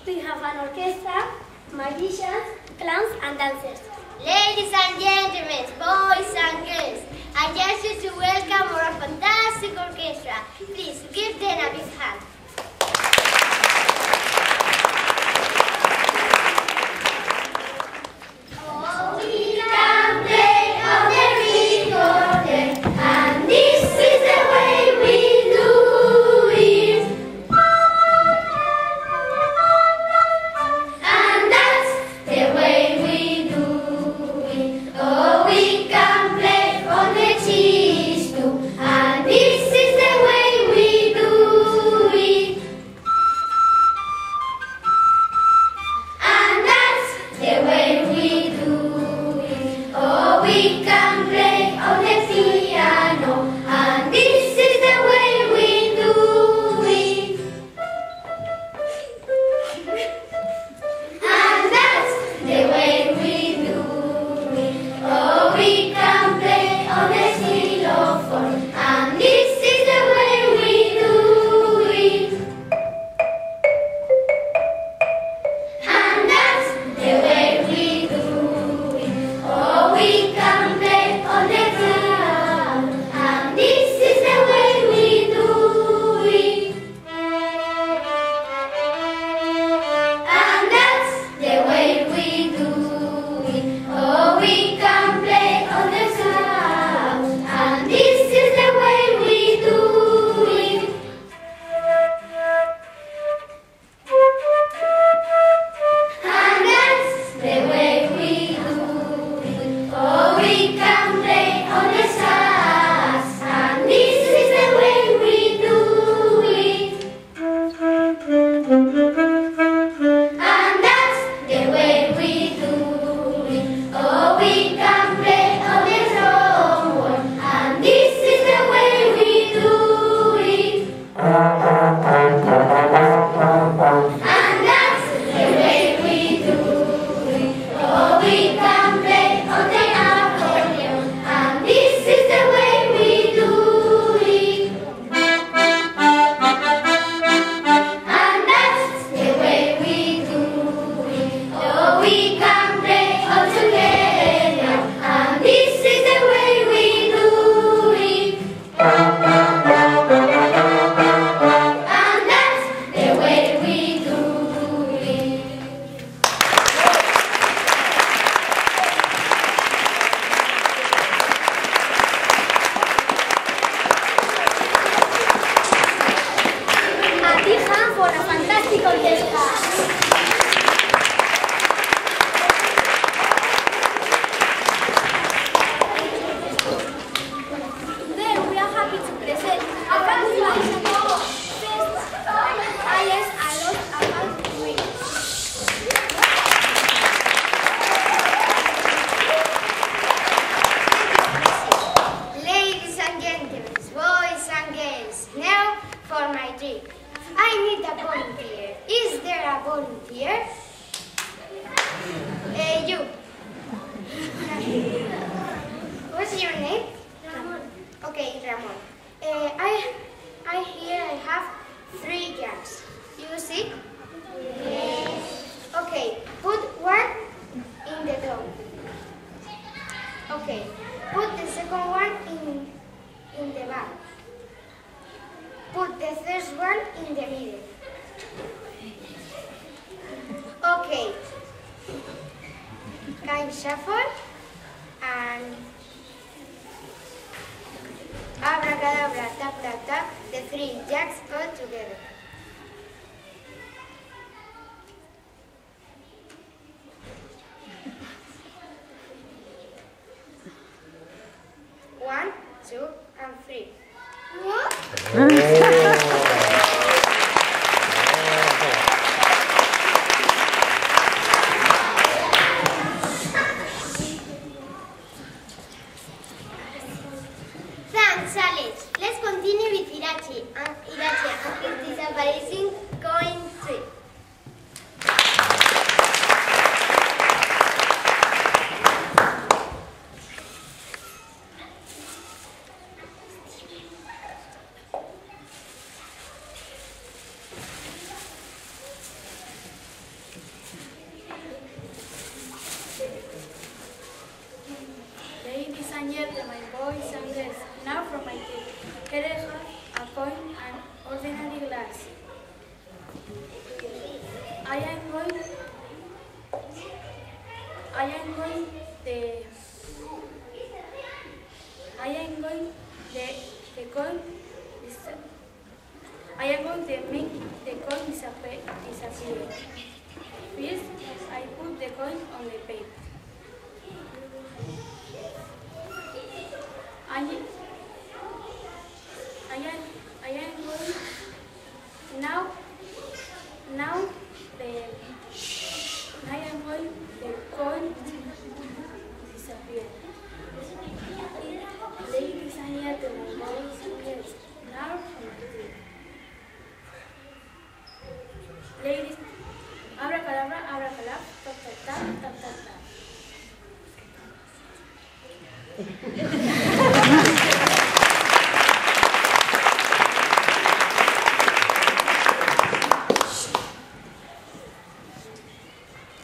We have an orchestra, magicians, clowns and dancers. Ladies and gentlemen, boys and girls, I ask you to welcome our fantastic orchestra. Please give them a big hand. and gentlemen, boys and girls, now from my table. Here I have a coin and ordinary glass. I am going to make the coin disappear. First, I put the coin on the paper. I am going the coin disappear. Ladies and gentlemen, boys and girls, now from the table. Ladies, abracadabra, abracadabra, tap tap tap, tap tap tap.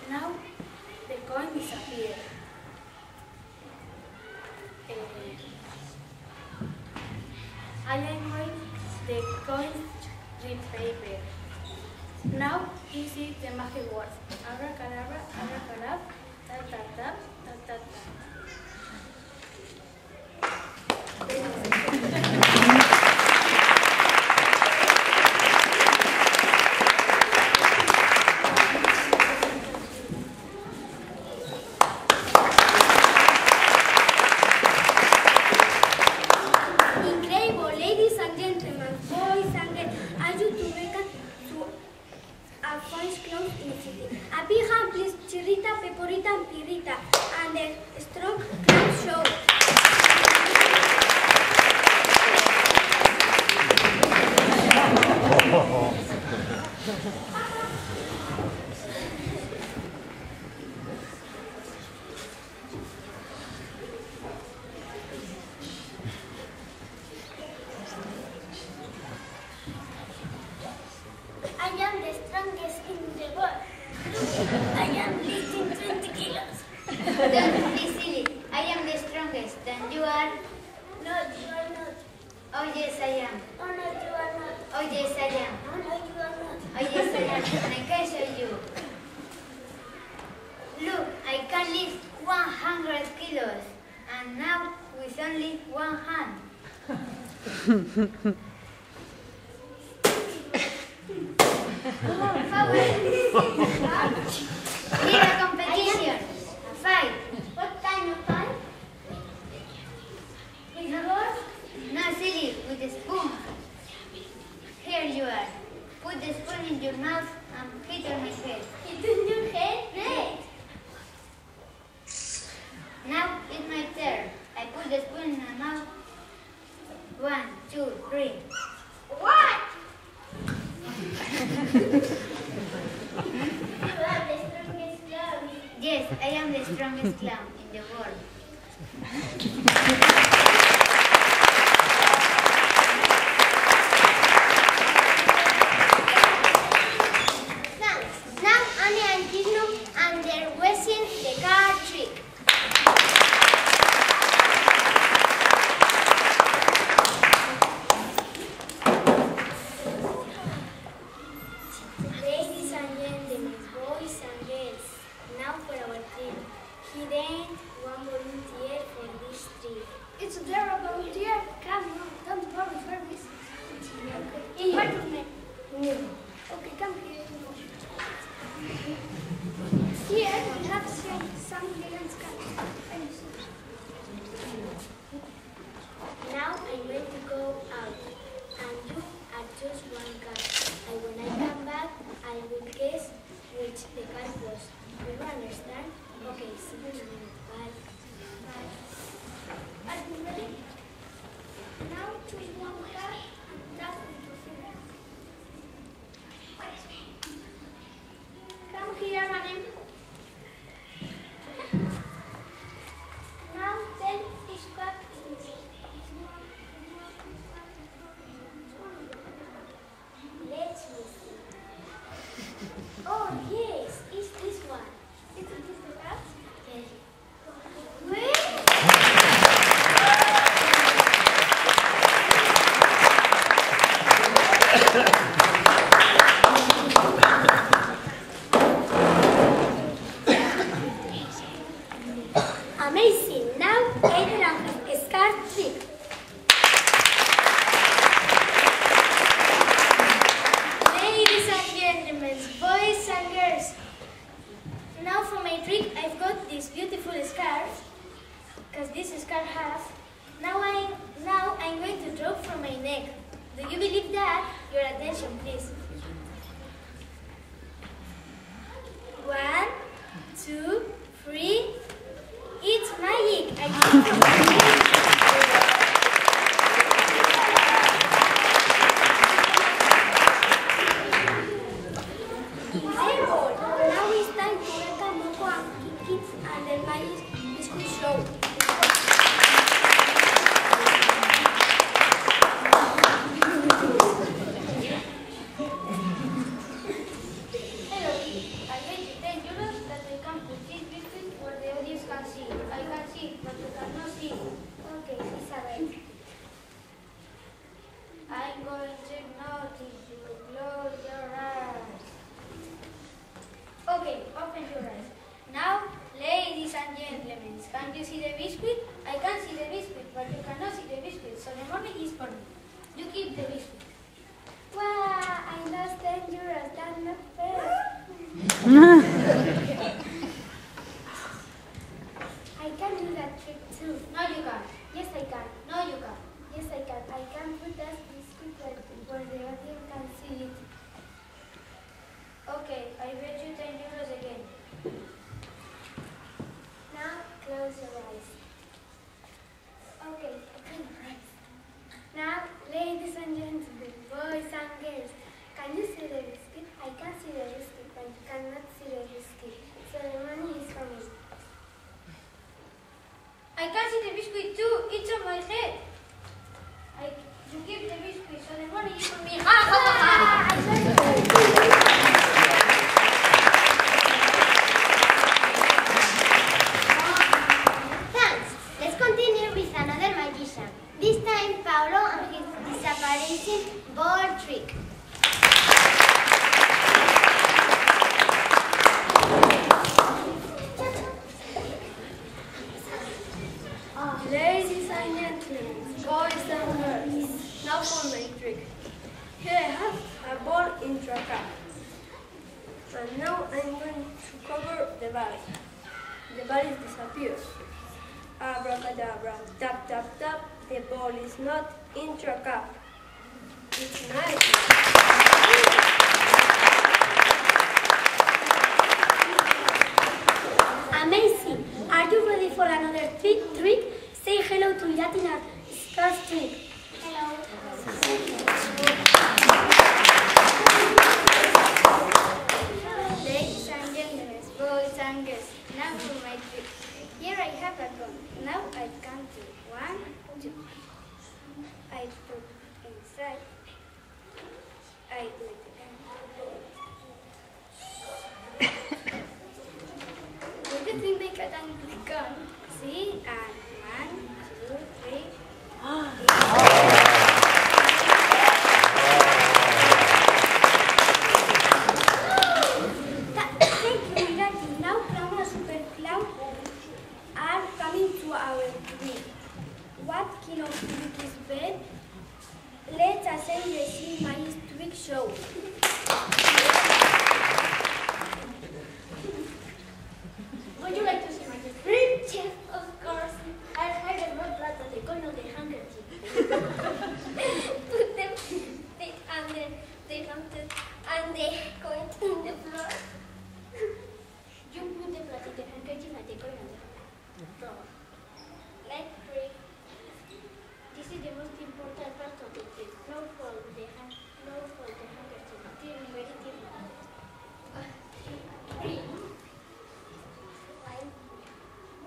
Now the coin disappeared. I am going the coin repaper. Now this is the magic word. Abracadabra, abracadabra, tap tap tap, tap tap tap. Incredible, ladies and gentlemen, boys and girls, are you to welcome to our first clown in the city? A big hand, please, Chirrita, Peporita, and Pirita, and the strong clown show. I am the strongest in the world. I am lifting 20 kilos. Don't be silly. I am the strongest. And you are? No, you are not. Oh, yes, I am. Oh, no, you are not. Oh, yes, I am. Oh, no, you are not. Oh, yes, I am. And I can show you. Look, I can lift 100 kilos. And now with only one hand. Need a competition. A fight. What kind of fight? With a horse? No, silly, with a spoon. Here you are. Put the spoon in your mouth and hit on my head. It's in your head? Great. Now it's my turn. I put the spoon in my mouth. 1, 2, 3. What? You are the strongest clown. Yes, I am the strongest clown in the world. Thanks. Now Annie and Gizmo and they're whistling the card trick. Ladies and gentlemen, boys and girls, now for our trick. He then one volunteer for this trick. Amazing. Now, Adrian scarf trick. Ladies and gentlemen, boys and girls. Now for my trick, I've got this beautiful scarf. Because this scarf has. Now I'm going to drop from my neck. Do you believe that? Your attention, please. 1, 2, 3. It's magic. Incredible. Now it's time to welcome Moco and Kids and the Magic Biscuit Show. Hello, I paid you 10 euros that I can put this biscuit where the audience can see. I can see, but you cannot see. Okay, Isabel. I'm going to notice you. Close your eyes. Okay, open your eyes. Now, ladies and gentlemen, can you see the biscuit? I can see the biscuit, but you cannot see the biscuit, so the money is for me. You keep the biscuit. Wow, I lost 10 euros. That's not fair. I can do that trick too. No, you can't. Yes, I can. No, you can't. Yes, I can. I can put that biscuit where the audience can see it. Okay, I bet you 10 euros again. Now, close your eyes. Okay, open your eyes. Now, ladies and gentlemen, boys and girls, can you see the biscuit? I can see the biscuit, but you cannot see the biscuit. So the money is for me. I can see the biscuit too. It's on my head. You keep the biscuit, so the money is for me. Ha ha ha! Thanks. Let's continue with another magician. This time, Paolo and his disappearing ball trick. Ladies and gentlemen, boys and girls, now for my trick. Here I have a ball into a cup. And now I'm going to cover the ball. The ball disappears. Abracadabra, tap, tap, tap. The ball is not into a cup. It's nice. Amazing! Are you ready for another trick? Say hello to Latina Scarf trick. Hello. Ladies and gentlemen, boys and girls, now for my trick. Here I have a gun. Now I count to 1, 2. I put inside. I do it again. Do you think they can the gun? See? And 1, 2, 3. Thank you, Milati. Now Clown and Super Clown are coming to our trick. What kind of trick is best? Let's assemble the Sea Magic Trick Show. Would you like to see my trick? Yes, of course. I have not plata de cono de handkerchief. Put them under the counter and the coin in the floor. You put the plata de handkerchief and the coin on the floor. Let's trick. This is the most important part of the trick. No fold the handkerchief. Very different. 3.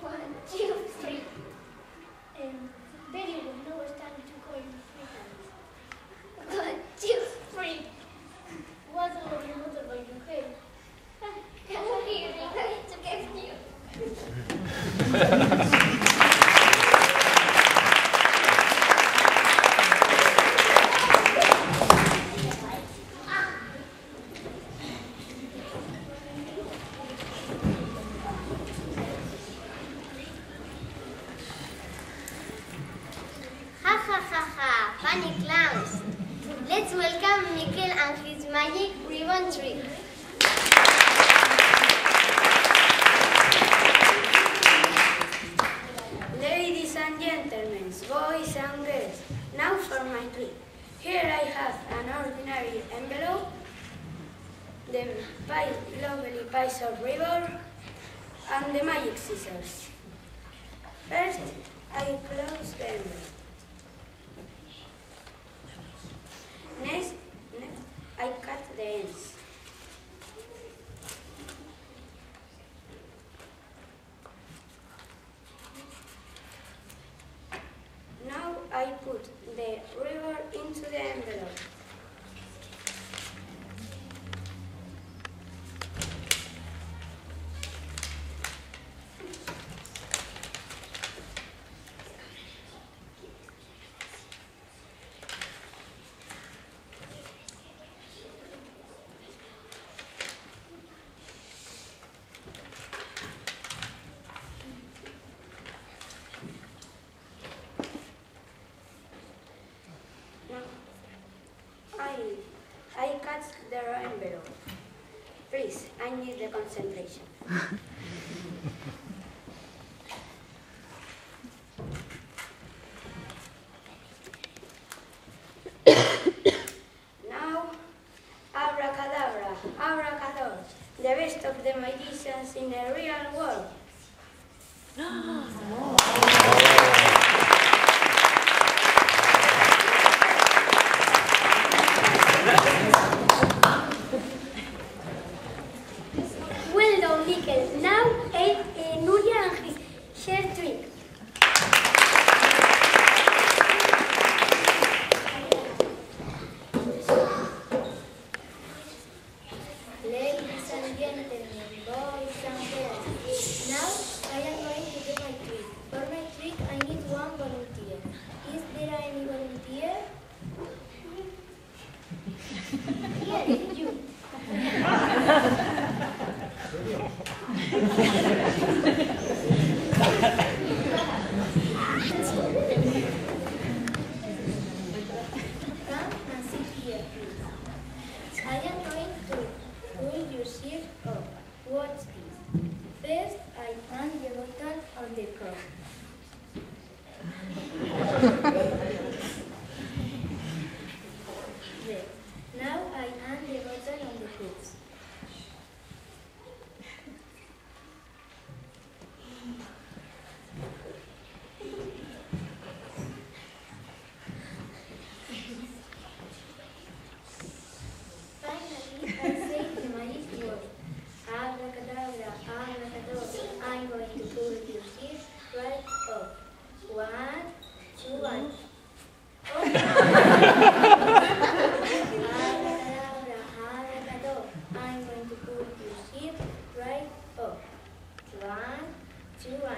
1, 2, 3. Very funny clowns. Let's welcome Mikel and his magic ribbon trick. Ladies and gentlemen, boys and girls, now for my trick. Here I have an ordinary envelope, the lovely piece of ribbon, and the magic scissors. First, I close the envelope. Next, I cut the ends. Now I put the ribbon into the envelope. I cut the envelope. Please, I need the concentration. Now, abracadabra, abracadabra, the best of the magicians in the real world. Well done, Mikel. Now, Nuria and his share trick. Ladies and gentlemen, boys and girls, now I am going to do my trick. For my trick, I need one volunteer. Is there any volunteer? Yes, you. Come and sit here, please. I am going to pull your shirt off. Watch this. First, I turn the button on the crown. There. Now I turn the button on the hoops. Finally, I say the magic word. Abracadabra, abracadabra. I'm going to pull your shirt right off. 1, 2, 1. Oh. Abracadabra, abracadabra. I'm going to pull your shirt right off. 1, 2, 1.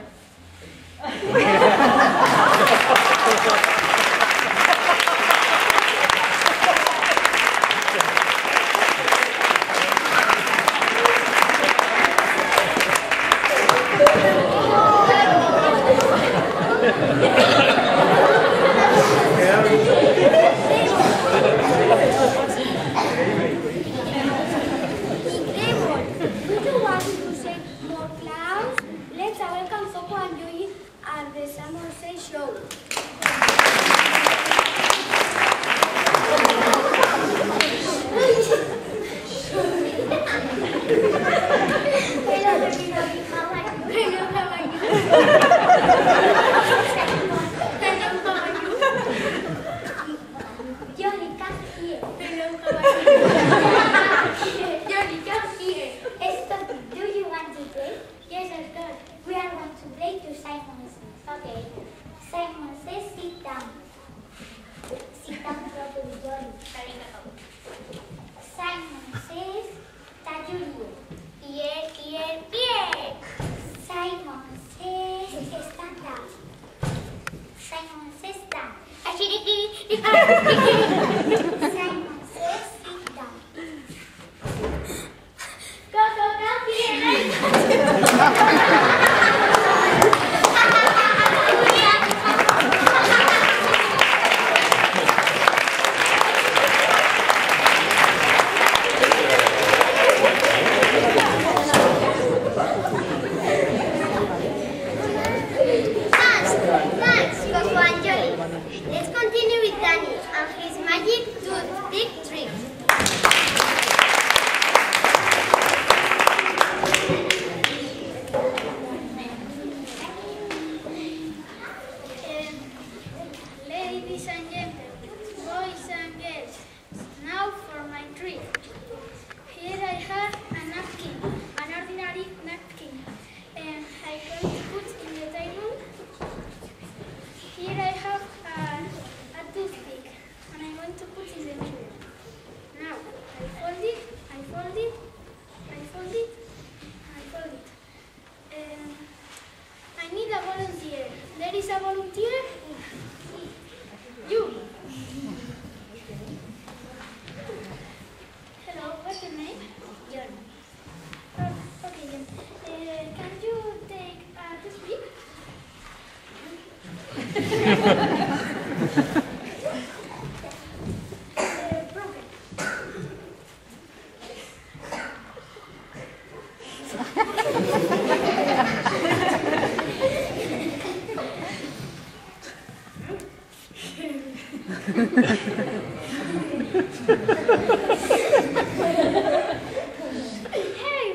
Hey,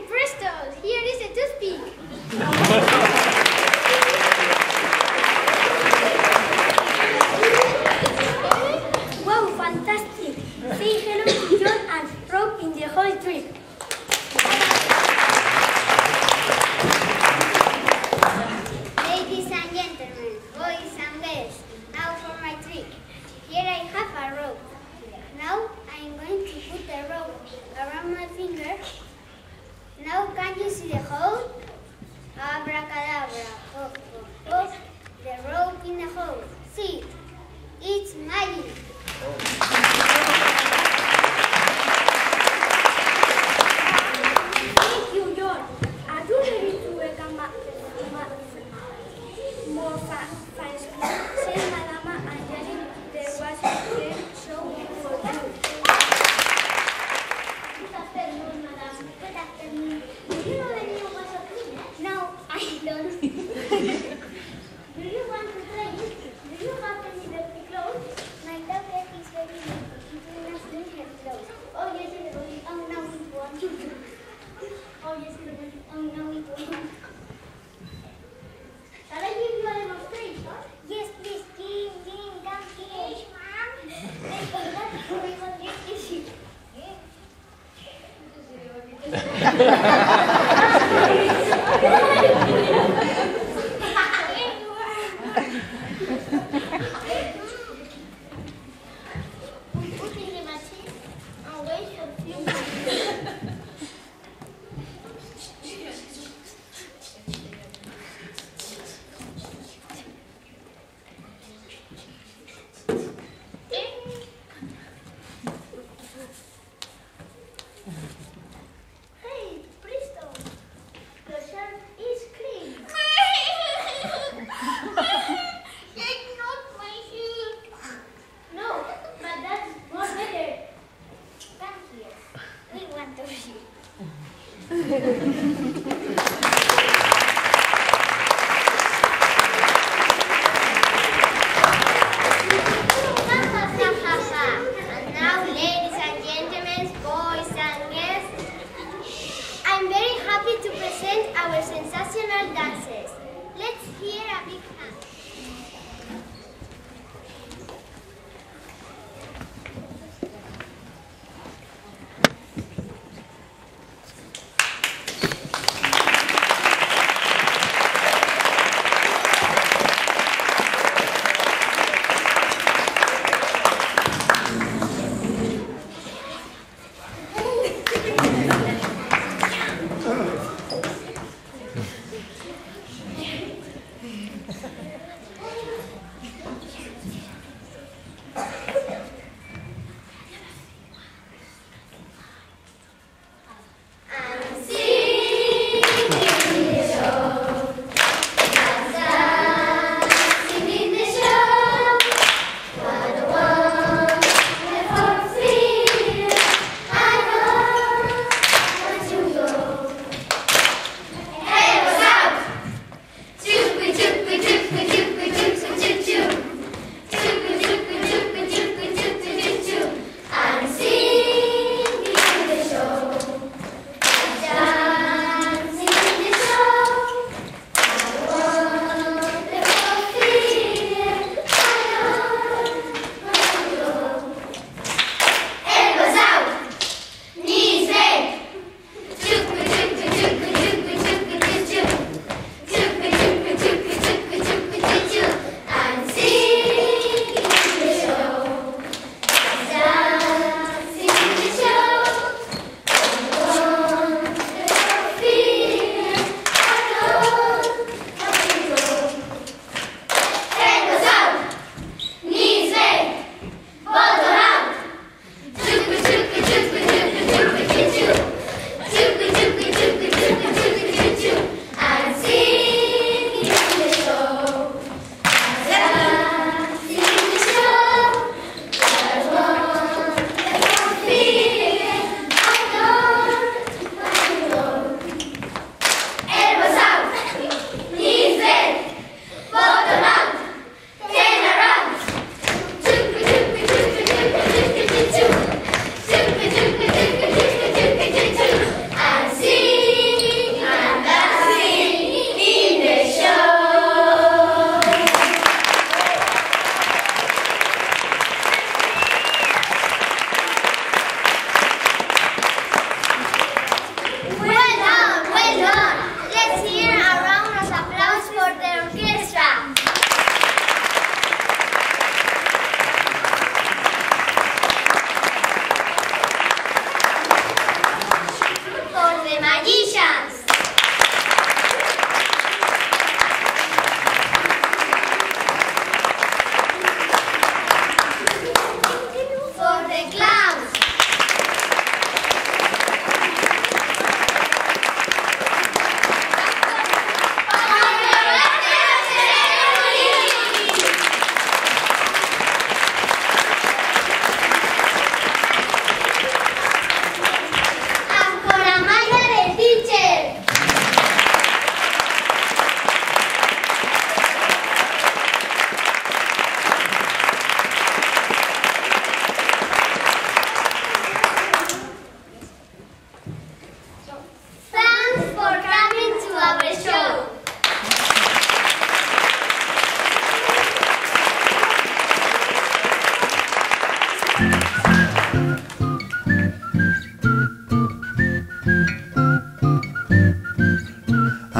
presto! Here is a toothpick. Wow, fantastic! Say hello to John and Rob in the whole trip. Ladies and gentlemen, boys and girls, now for my trick. Here I have a rope. Now I am going to put the rope around my finger. Now can you see the hole? Abracadabra. Put the rope in the hole. See, it's magic. Thank you, John. Are you ready to welcome more fans? Says Madama Angelique, there was a great show for you. Good afternoon, madam. Good afternoon. Do you know the new WhatsApp cleaner? No, I don't. Do you want to try it? Do you have any dirty clothes? My daughter is very little. She cannot clean her clothes. Oh, yes, it will. Oh, no, it won't. Oh, yes, it will. Oh, no, it won't. Shall I give you a demonstration? Yes, please. Come here. Yes, ma'am. Let's go. We will get this. We put in the machine and wait for a few minutes. Hey, presto! The shirt is clean. It's not my shoe.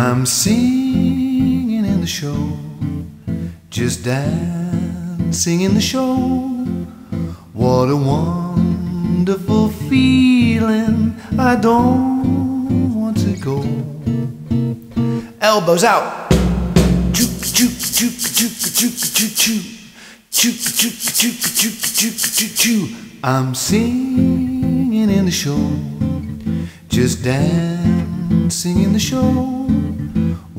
I'm singing in the show, just dancing in the show. What a wonderful feeling, I don't want to go. Elbows out. Juke, juke, juke, juke, juke, juke, juke. Juke, juke, juke, juke, juke, juke, juke. I'm singing in the show, just dancing in the show.